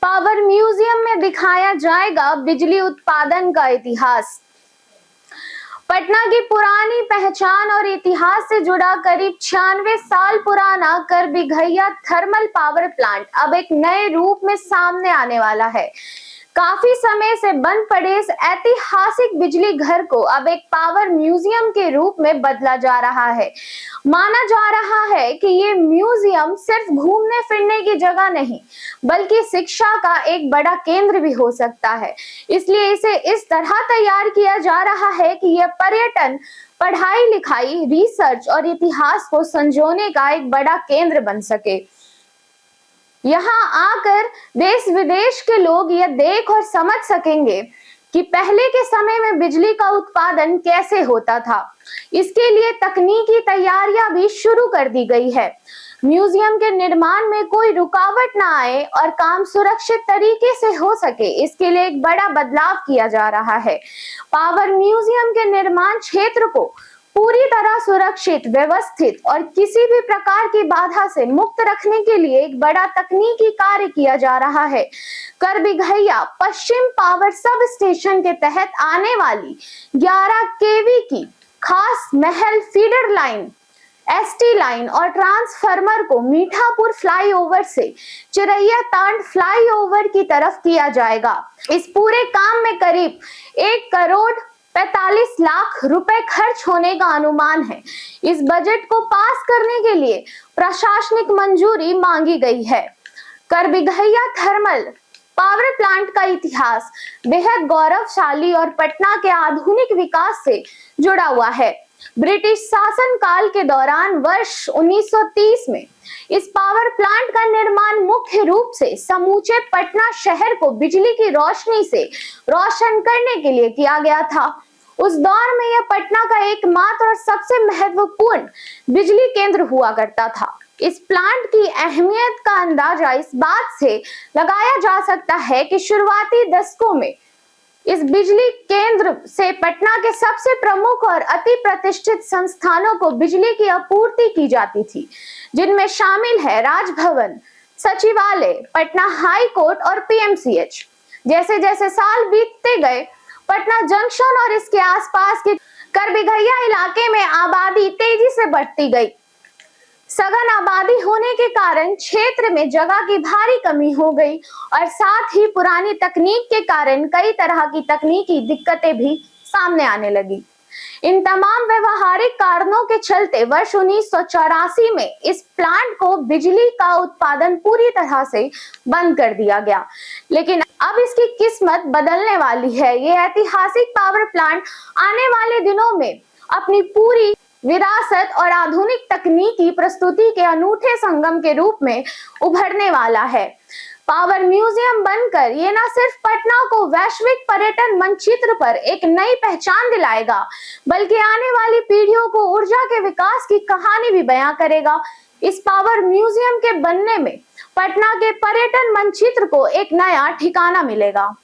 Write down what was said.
Power museum में दिखाया जाएगा बिजली उत्पादन का इतिहास। पटना की पुरानी पहचान और इतिहास से जुड़ा करीब 96 साल पुराना करबिघैया थर्मल पावर प्लांट अब एक नए रूप में सामने आने वाला है। काफी समय से बंद पड़े इस ऐतिहासिक बिजली घर को अब एक पावर म्यूजियम के रूप में बदला जा रहा है। माना जा रहा है कि ये म्यूजियम सिर्फ घूमने फिरने की जगह नहीं, बल्कि शिक्षा का एक बड़ा केंद्र भी हो सकता है। इसलिए इसे इस तरह तैयार किया जा रहा है कि यह पर्यटन, पढ़ाई लिखाई, रिसर्च और इतिहास को संजोने का एक बड़ा केंद्र बन सके। यहाँ आकर देश विदेश के लोग यह देख और समझ सकेंगे कि पहले के समय में बिजली का उत्पादन कैसे होता था। इसके लिए तकनीकी तैयारियां भी शुरू कर दी गई है। म्यूजियम के निर्माण में कोई रुकावट ना आए और काम सुरक्षित तरीके से हो सके, इसके लिए एक बड़ा बदलाव किया जा रहा है। पावर म्यूजियम के निर्माण क्षेत्र को पूरी तरह सुरक्षित, व्यवस्थित और किसी भी प्रकार की बाधा से मुक्त रखने के लिए एक बड़ा तकनीकी कार्य किया जा रहा है। करबिघैया पश्चिम पावर सब स्टेशन के तहत आने वाली 11 केवी की खास महल फीडर लाइन, एसटी लाइन और ट्रांसफार्मर को मीठापुर फ्लाईओवर से चिरैया तांड फ्लाईओवर की तरफ किया जाएगा। इस पूरे काम में करीब 1 करोड़ 45 लाख रुपए खर्च होने का अनुमान है। इस बजट को पास करने के लिए प्रशासनिक मंजूरी मांगी गई है। करबिघैया थर्मल पावर प्लांट का इतिहास बेहद गौरवशाली और पटना के आधुनिक विकास से जुड़ा हुआ है। ब्रिटिश शासन काल के दौरान वर्ष 1930 में इस पावर प्लांट का निर्माण मुख्य रूप से समूचे पटना शहर को बिजली की रोशनी से रोशन करने के लिए किया गया था। उस दौर में यह पटना का एकमात्र और सबसे महत्वपूर्ण बिजली केंद्र हुआ करता था। इस प्लांट की अहमियत का अंदाजा इस बात से लगाया जा सकता है कि शुरुआती दशकों में इस बिजली केंद्र से पटना के सबसे प्रमुख और अति प्रतिष्ठित संस्थानों को बिजली की आपूर्ति की जाती थी, जिनमें शामिल है राजभवन, सचिवालय, पटना हाई कोर्ट और पीएमसीएच। जैसे जैसे साल बीतते गए, पटना जंक्शन और इसके आसपास के करबिघैया इलाके में आबादी तेजी से बढ़ती गई। सघन आबादी होने के कारण क्षेत्र में जगह की भारी कमी हो गई और साथ ही पुरानी तकनीक के कारण कई तरह की तकनीकी दिक्कतें भी सामने आने लगी। इन तमाम व्यवहारिक कारणों के चलते वर्ष 1984 में इस प्लांट को बिजली का उत्पादन पूरी तरह से बंद कर दिया गया। लेकिन अब इसकी किस्मत बदलने वाली है। ये ऐतिहासिक पावर प्लांट आने वाले दिनों में अपनी पूरी विरासत और आधुनिक तकनीकी प्रस्तुति के अनूठे संगम के रूप में उभरने वाला है। पावर म्यूजियम बनकर ये न सिर्फ पटना को वैश्विक पर्यटन मानचित्र पर एक नई पहचान दिलाएगा, बल्कि आने वाली पीढ़ियों को ऊर्जा के विकास की कहानी भी बयां करेगा। इस पावर म्यूजियम के बनने में पटना के पर्यटन मानचित्र को एक नया ठिकाना मिलेगा।